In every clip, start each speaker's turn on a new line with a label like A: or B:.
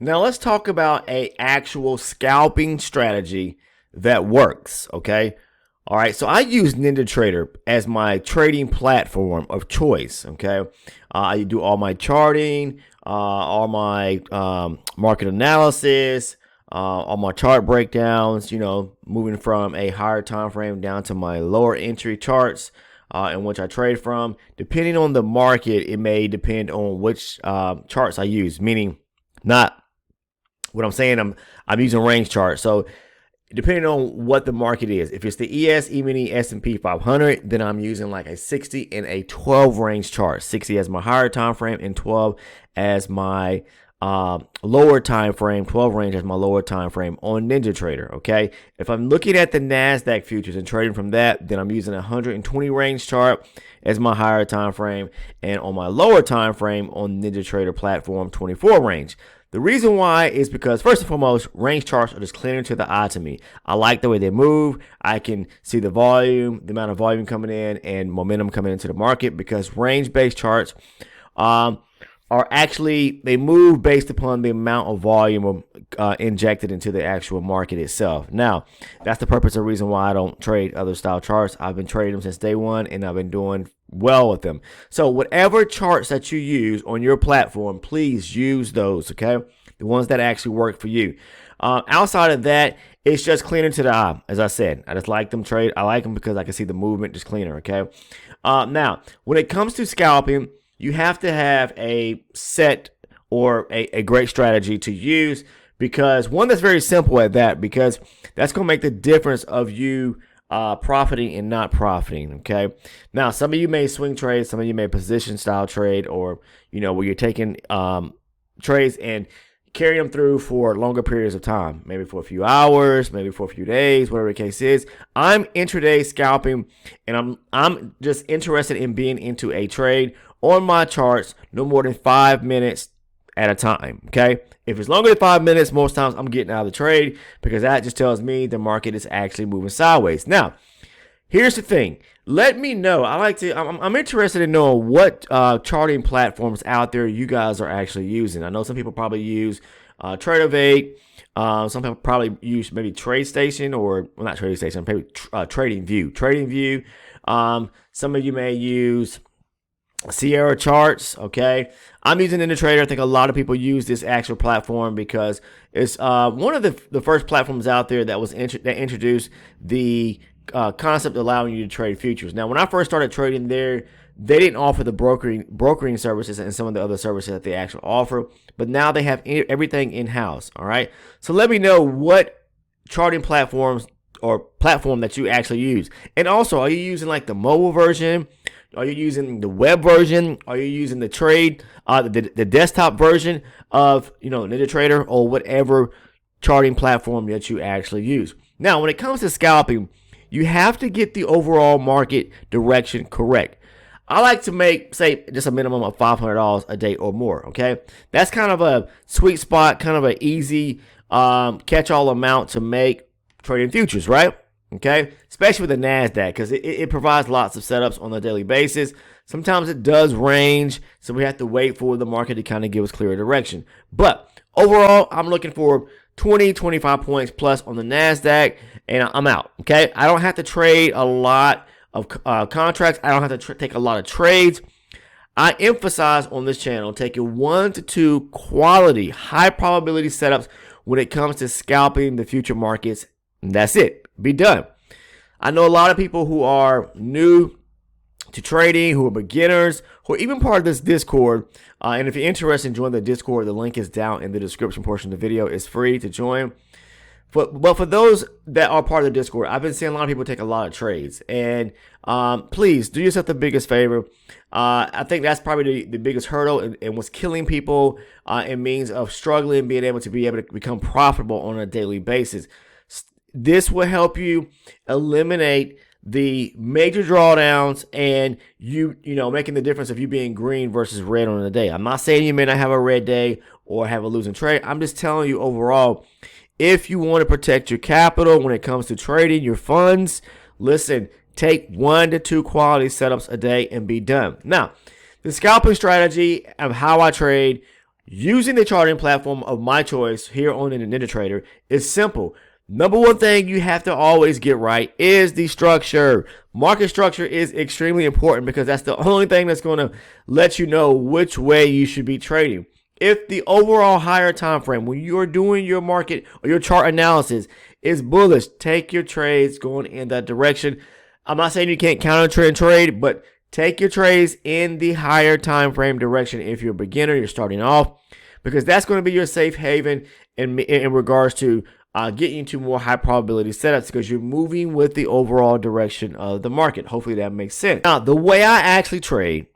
A: Now let's talk about a actual scalping strategy that works, okay? All right, so I use Ninjatrader as my trading platform of choice, okay? I do all my charting, all my market analysis, all my chart breakdowns, moving from a higher time frame down to my lower entry charts in which I trade from. Depending on the market, it may depend on which charts I use, meaning not what I'm saying, I'm using range charts. So depending on what the market is, if it's the ES, E-mini, S&P 500, then I'm using like a 60 and a 12 range chart. 60 as my higher time frame and 12 as my lower time frame, 12 range as my lower time frame on NinjaTrader. Okay, if I'm looking at the NASDAQ futures and trading from that, then I'm using a 120 range chart as my higher time frame, and on my lower time frame on NinjaTrader platform, 24 range. The reason why is because, first and foremost, range charts are just clearer to the eye to me. I like the way they move. I can see the volume, the amount of volume coming in, and momentum coming into the market, because range-based charts are actually, they move based upon the amount of volume injected into the actual market itself. Now, that's the purpose of the reason why I don't trade other style charts. I've been trading them since day one, and I've been doing well with them. So whatever charts that you use on your platform, please use those, okay? The ones that actually work for you. Outside of that, it's just cleaner to the eye. As I said, I just like them trade. I like them because I can see the movement just cleaner, okay? Now, when it comes to scalping, you have to have a set or a great strategy to use, because one that's very simple at that, because that's going to make the difference of you profiting and not profiting. Okay. Now, some of you may swing trade, some of you may position style trade, or where you're taking trades and carry them through for longer periods of time, maybe for a few hours, maybe for a few days, whatever the case is. I'm intraday scalping, and I'm just interested in being into a trade on my charts no more than 5 minutes at a time. Okay, if it's longer than 5 minutes, most times I'm getting out of the trade, because that just tells me the market is actually moving sideways. Now, here's the thing. Let me know. I'm interested in knowing what charting platforms out there you guys are actually using. I know some people probably use Tradeovate. Some people probably use maybe TradeStation, or well, not TradeStation, maybe TradingView. TradingView. Some of you may use Sierra Charts. Okay, I'm using Ninjatrader. I think a lot of people use this actual platform because it's one of the first platforms out there that that introduced the concept of allowing you to trade futures. Now, when I first started trading there, they didn't offer the brokering services and some of the other services that they actually offer, but now they have everything in-house. All right, so let me know what charting platforms or platform that you actually use. And also, are you using like the mobile version? Are you using the web version? Are you using the the desktop version of NinjaTrader, or whatever charting platform that you actually use? Now, when it comes to scalping, you have to get the overall market direction correct. I like to make, say, just a minimum of $500 a day or more. Okay, that's kind of a sweet spot, kind of an easy catch-all amount to make trading futures, right? Okay, especially with the NASDAQ, because it provides lots of setups on a daily basis. Sometimes it does range, so we have to wait for the market to kind of give us clearer direction. But overall, I'm looking for 20, 25 points plus on the NASDAQ, and I'm out. Okay, I don't have to trade a lot of contracts. I don't have to take a lot of trades. I emphasize on this channel taking 1 to 2 quality, high probability setups when it comes to scalping the future markets. And that's it. Be done. I know a lot of people who are new to trading, who are beginners, who are even part of this Discord. And if you're interested in joining the Discord, the link is down in the description portion of the video. It's free to join. But for those that are part of the Discord, I've been seeing a lot of people take a lot of trades. And please do yourself the biggest favor. I think that's probably the biggest hurdle and what's killing people in means of struggling, being able to become profitable on a daily basis. This will help you eliminate the major drawdowns and you making the difference of you being green versus red on a day. I'm not saying you may not have a red day or have a losing trade. I'm just telling you overall, if you want to protect your capital when it comes to trading your funds, listen, take 1 to 2 quality setups a day and be done. Now, the scalping strategy of how I trade using the charting platform of my choice here on the Ninjatrader is simple. Number one thing you have to always get right is the structure. Market structure is extremely important because that's the only thing that's going to let you know which way you should be trading. If the overall higher time frame, when you're doing your market or your chart analysis, is bullish, take your trades going in that direction. I'm not saying you can't counter trend trade, but take your trades in the higher time frame direction if you're a beginner, you're starting off, because that's going to be your safe haven in regards to getting into more high probability setups because you're moving with the overall direction of the market. Hopefully that makes sense. Now, the way I actually trade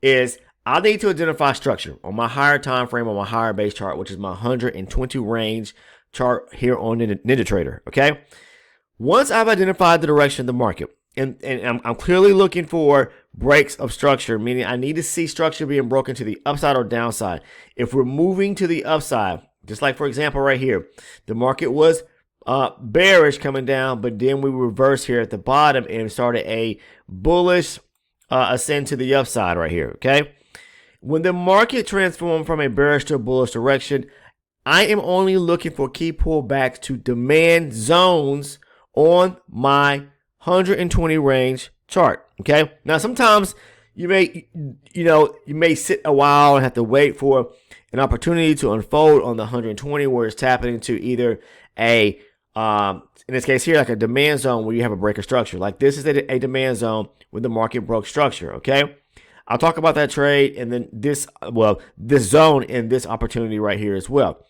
A: is I need to identify structure on my higher time frame, on my higher base chart, which is my 120 range chart here on Ninjatrader. Okay. Once I've identified the direction of the market, and I'm clearly looking for breaks of structure, meaning I need to see structure being broken to the upside or downside. If we're moving to the upside, just like, for example, right here, the market was bearish coming down, but then we reversed here at the bottom and started a bullish ascend to the upside right here, okay? When the market transformed from a bearish to a bullish direction, I am only looking for key pullbacks to demand zones on my 120 range chart, okay? Now, sometimes you may sit a while and have to wait for an opportunity to unfold on the 120 where it's tapping into either a, in this case here, like a demand zone where you have a breaker structure. Like this is a demand zone when the market broke structure, okay? I'll talk about that trade and then this zone and this opportunity right here as well.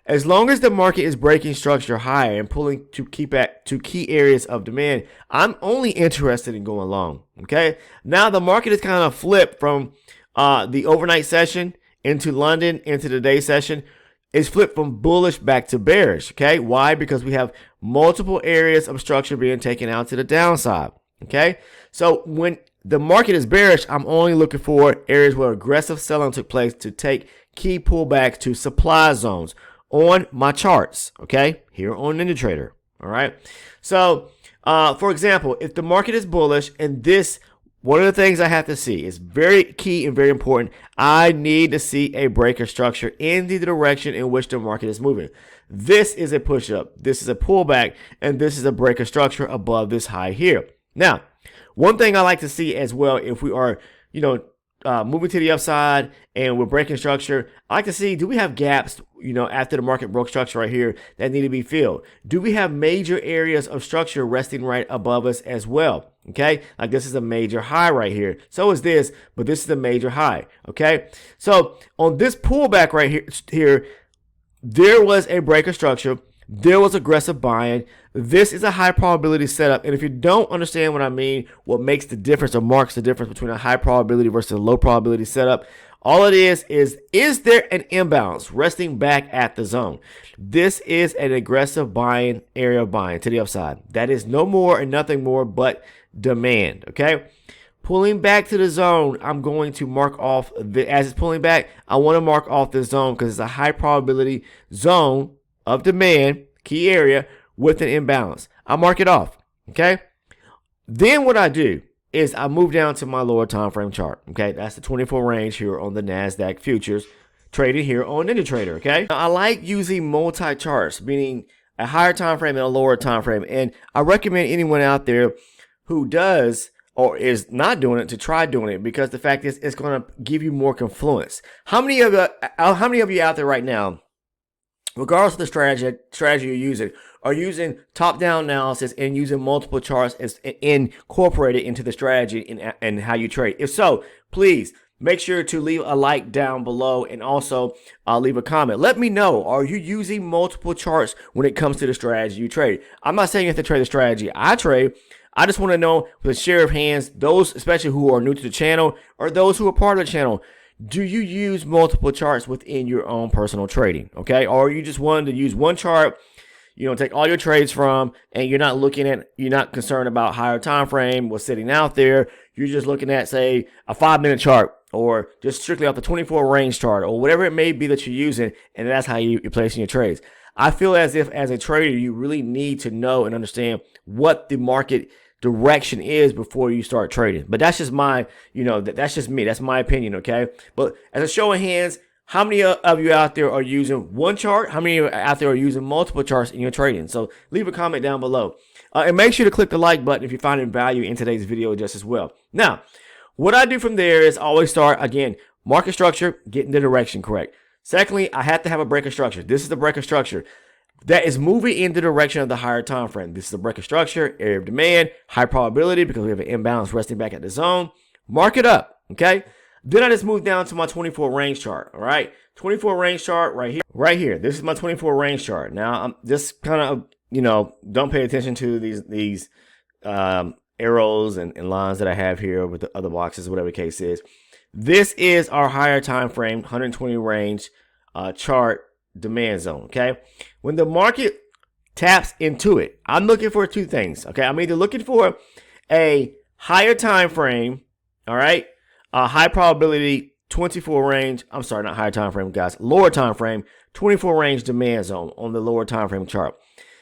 A: As long as the market is breaking structure higher and pulling to key areas of demand, I'm only interested in going long, okay? Now the market is kind of flipped from the overnight session into London, into the day session. It's flipped from bullish back to bearish, okay? Why? Because we have multiple areas of structure being taken out to the downside, okay? So when the market is bearish, I'm only looking for areas where aggressive selling took place to take key pullbacks to supply zones on my charts, okay, here on Ninjatrader, all right? So, for example, if the market is bullish and this, one of the things I have to see is very key and very important, I need to see a breaker structure in the direction in which the market is moving. This is a push-up, this is a pullback, and this is a breaker structure above this high here. Now, one thing I like to see as well, if we are, moving to the upside and we're breaking structure, I like to see, do we have gaps, after the market broke structure right here that need to be filled? Do we have major areas of structure resting right above us as well? Okay, like this is a major high right here. So is this, but this is a major high. Okay, so on this pullback right here, there was a breaker structure. There was aggressive buying. This is a high probability setup. And if you don't understand what I mean, what makes the difference or marks the difference between a high probability versus a low probability setup, all it is there an imbalance resting back at the zone? This is an aggressive buying area of buying to the upside. That is no more and nothing more but demand, okay? Pulling back to the zone, I'm going to mark off, as it's pulling back, I want to mark off this zone because it's a high probability zone of demand, key area, with an imbalance. I mark it off, okay? Then what I do is I move down to my lower time frame chart, okay? That's the 24 range here on the NASDAQ futures, trading here on Ninjatrader, okay? Now, I like using multi-charts, meaning a higher time frame and a lower time frame, and I recommend anyone out there who does or is not doing it to try doing it, because the fact is it's going to give you more confluence. How many of you out there right now, regardless of the strategy you're using, are using top-down analysis and using multiple charts as incorporated into the strategy and how you trade? If so, please make sure to leave a like down below and also leave a comment. Let me know, are you using multiple charts when it comes to the strategy you trade? I'm not saying you have to trade the strategy I trade. I just want to know, with a share of hands, those especially who are new to the channel or those who are part of the channel, do you use multiple charts within your own personal trading? Okay, or are you just wanting to use one chart, take all your trades from, and you're not concerned about higher time frame, what's sitting out there. You're just looking at, say, a 5-minute chart, or just strictly off the 24 range chart, or whatever it may be that you're using, and that's how you're placing your trades. I feel as if, as a trader, you really need to know and understand what the market direction is before you start trading. But that's just my, that's just me. That's my opinion, okay? But as a show of hands, How many of you out there are using one chart? How many out there are using multiple charts in your trading? So leave a comment down below. And make sure to click the like button if you're finding value in today's video just as well. Now, what I do from there is always start, again, market structure, getting the direction correct. Secondly, I have to have a breaker structure. This is the breaker structure that is moving in the direction of the higher time frame. This is the breaker structure, area of demand, high probability because we have an imbalance resting back at the zone. Mark it up, okay? Then I just move down to my 24 range chart, all right? 24 range chart right here. Right here. This is my 24 range chart. Now, I'm just kind of, don't pay attention to these arrows and lines that I have here with the other boxes, whatever the case is. This is our higher time frame, 120 range chart demand zone, okay? When the market taps into it, I'm looking for two things, okay? I'm either looking for a higher time frame, all right? A high probability 24 range, I'm sorry, not higher time frame, guys, lower time frame, 24 range demand zone on the lower time frame chart.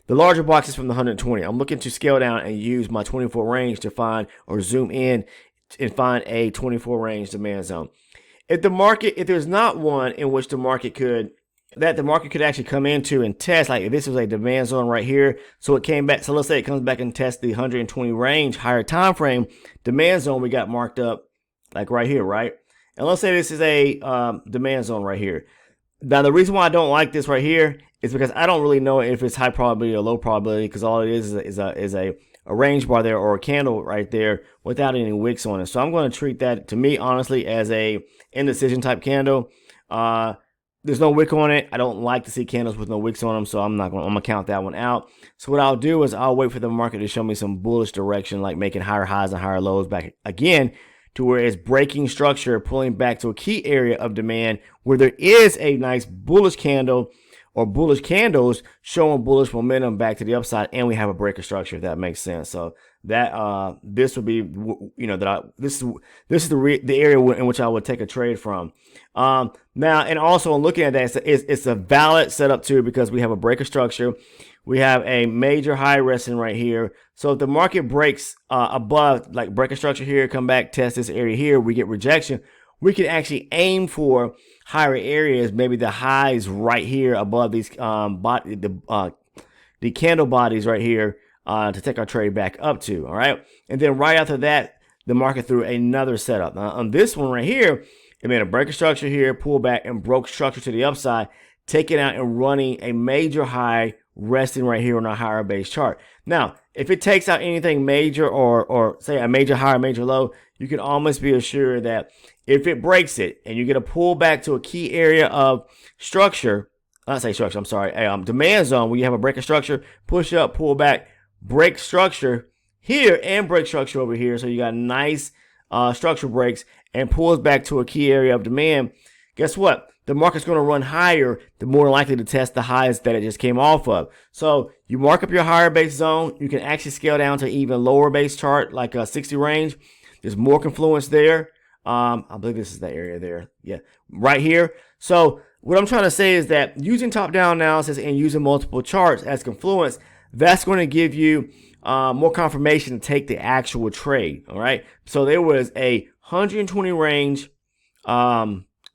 A: The larger box is from the 120. I'm looking to scale down and use my 24 range to find or zoom in and find a 24 range demand zone. If there's not one in which the market could actually come into and test, like if this was a demand zone right here, so it came back, so let's say it comes back and tests the 120 range higher time frame demand zone we got marked up like right here, right? And let's say this is a demand zone right here. Now, the reason why I don't like this right here is because I don't really know if it's high probability or low probability, because all it is a range bar there or a candle right there without any wicks on it. So I'm going to treat that, to me, honestly, as a indecision type candle. There's no wick on it. I don't like to see candles with no wicks on them, so I'm gonna count that one out. So what I'll do is I'll wait for the market to show me some bullish direction, like making higher highs and higher lows back again, to where it's breaking structure, pulling back to a key area of demand where there is a nice bullish candle or bullish candles showing bullish momentum back to the upside, and we have a breaker structure, if that makes sense. So that this would be, this is the area in which I would take a trade from. Now, and also looking at that, it's a valid setup too, because we have a breaker structure. We have a major high resting right here. So if the market breaks above, like breaker structure here, come back, test this area here, we get rejection, we can actually aim for higher areas, maybe the highs right here above these the candle bodies right here to take our trade back up to, all right? And then right after that, the market threw another setup. Now on this one right here, it made a breaker structure here, pull back and broke structure to the upside, taking out and running a major high resting right here on a higher base chart. Now, if it takes out anything major or say a major high or major low, you can almost be assured that if it breaks it and you get a pull back to a key area of structure, demand zone, where you have a breaker structure, push up, pull back, break structure here and break structure over here. So you got nice structure breaks and pulls back to a key area of demand. Guess what? The market's going to run higher, the more likely to test the highs that it just came off of. So you mark up your higher base zone. You can actually scale down to even lower base chart, like a 60 range. There's more confluence there. I believe this is the area there. Yeah, right here. So what I'm trying to say is that using top-down analysis and using multiple charts as confluence, that's going to give you more confirmation to take the actual trade. All right. So there was a 120 range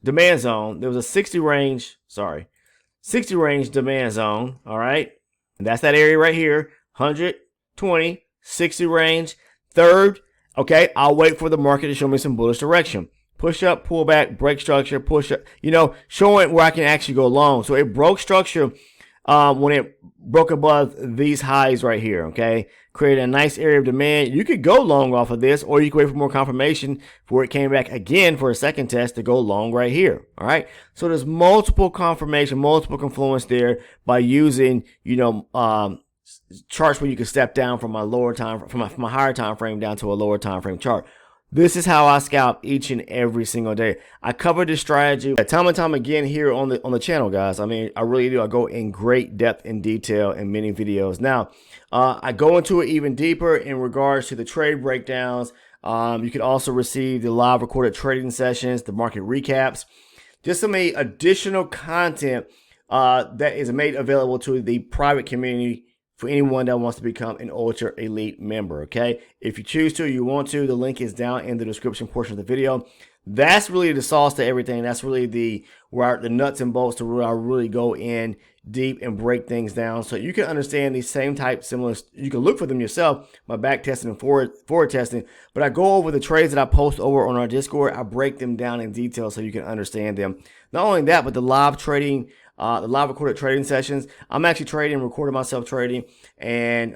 A: demand zone. There was a 60 range demand zone. All right. And that's that area right here. 120, 60 range. Third. Okay. I'll wait for the market to show me some bullish direction. Push up, pull back, break structure, push up, showing where I can actually go long. So it broke structure when it broke above these highs right here, okay? Created a nice area of demand. You could go long off of this, or you could wait for more confirmation before it came back again for a second test to go long right here, all right? So there's multiple confirmation, multiple confluence there by using, charts where you can step down from a lower time, from a higher time frame down to a lower time frame chart. This is how I scalp each and every single day. I cover this strategy time and time again here on the channel, guys. I mean, I really do. I go in great depth and detail in many videos. Now, I go into it even deeper in regards to the trade breakdowns. You can also receive the live recorded trading sessions, the market recaps, just some additional content that is made available to the private community for anyone that wants to become an ultra elite member. Okay, if you choose to, you want to, the link is down in the description portion of the video. That's really the sauce to everything. That's really the nuts and bolts to where I really go in deep and break things down, so you can understand these same type similar. You can look for them yourself, my back testing and forward testing. But I go over the trades that I post over on our Discord. I break them down in detail so you can understand them. Not only that, but the live trading, the live recorded trading sessions. I'm actually trading, recording myself trading, and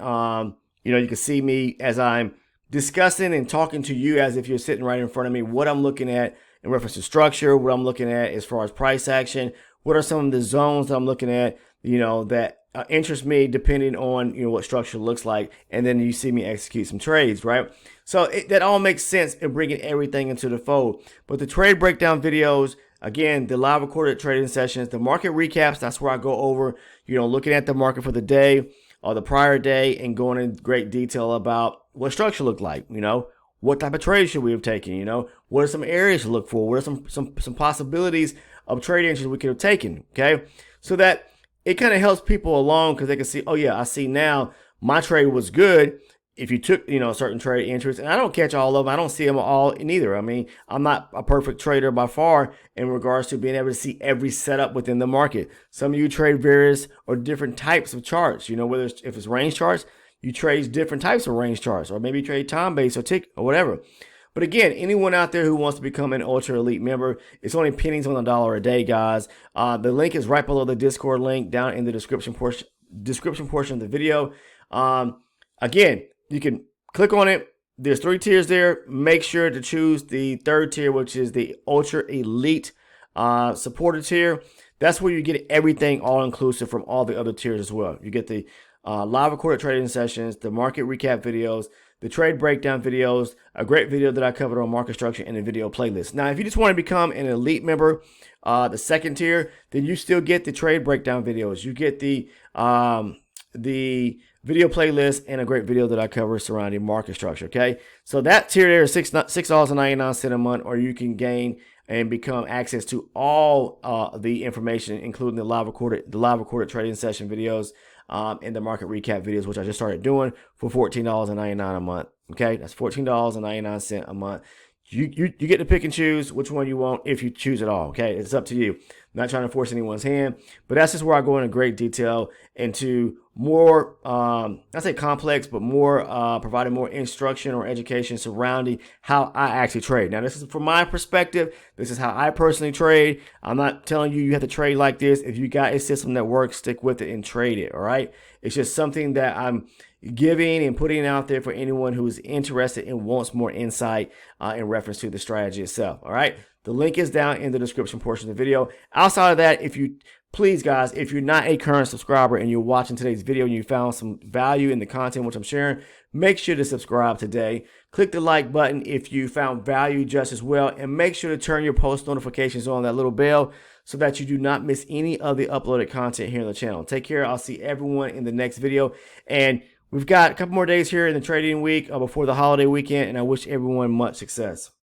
A: you can see me as I'm discussing and talking to you as if you're sitting right in front of me, what I'm looking at in reference to structure, what I'm looking at as far as price action, what are some of the zones that I'm looking at, that interest me depending on, what structure looks like. And then you see me execute some trades, right? So that all makes sense in bringing everything into the fold. But the trade breakdown videos, again, the live recorded trading sessions, the market recaps, that's where I go over, looking at the market for the day or the prior day and going in great detail about what structure looked like, what type of trade should we have taken, what are some areas to look for, what are some possibilities of trade entries we could have taken, okay? So that it kind of helps people along because they can see, oh yeah, I see now my trade was good if you took, certain trade entries. And I don't catch all of them. I don't see them all neither. I mean, I'm not a perfect trader by far in regards to being able to see every setup within the market. Some of you trade various or different types of charts, whether if it's range charts, you trade different types of range charts, or maybe you trade time-based or tick or whatever. But again, anyone out there who wants to become an Ultra Elite member, it's only pennies on the dollar a day, guys. The link is right below the Discord link down in the description portion of the video. Again, you can click on it. There's 3 tiers there. Make sure to choose the 3rd tier, which is the Ultra Elite supporter tier. That's where you get everything all inclusive from all the other tiers as well. You get the live recorded trading sessions, the market recap videos, the trade breakdown videos, a great video that I covered on market structure, and a video playlist. Now, if you just want to become an elite member, the 2nd tier, then you still get the trade breakdown videos. You get the video playlist and a great video that I cover surrounding market structure. Okay, so that tier there is $6.99 a month, or you can gain and become access to all the information, including the live recorded trading session videos. And the market recap videos, which I just started doing for $14.99 a month. Okay, that's $14.99 a month. You get to pick and choose which one you want if you choose it all. Okay, it's up to you. I'm not trying to force anyone's hand, but that's just where I go into great detail into more, not say complex, but more providing more instruction or education surrounding how I actually trade. Now, this is from my perspective. This is how I personally trade. I'm not telling you have to trade like this. If you got a system that works, stick with it and trade it. All right. It's just something that I'm giving and putting out there for anyone who is interested and wants more insight in reference to the strategy itself. All right. The link is down in the description portion of the video. Outside of that, please, guys, if you're not a current subscriber and you're watching today's video and you found some value in the content which I'm sharing, make sure to subscribe today. Click the like button if you found value just as well, and make sure to turn your post notifications on, that little bell, so that you do not miss any of the uploaded content here on the channel. Take care. I'll see everyone in the next video. And we've got a couple more days here in the trading week before the holiday weekend, and I wish everyone much success.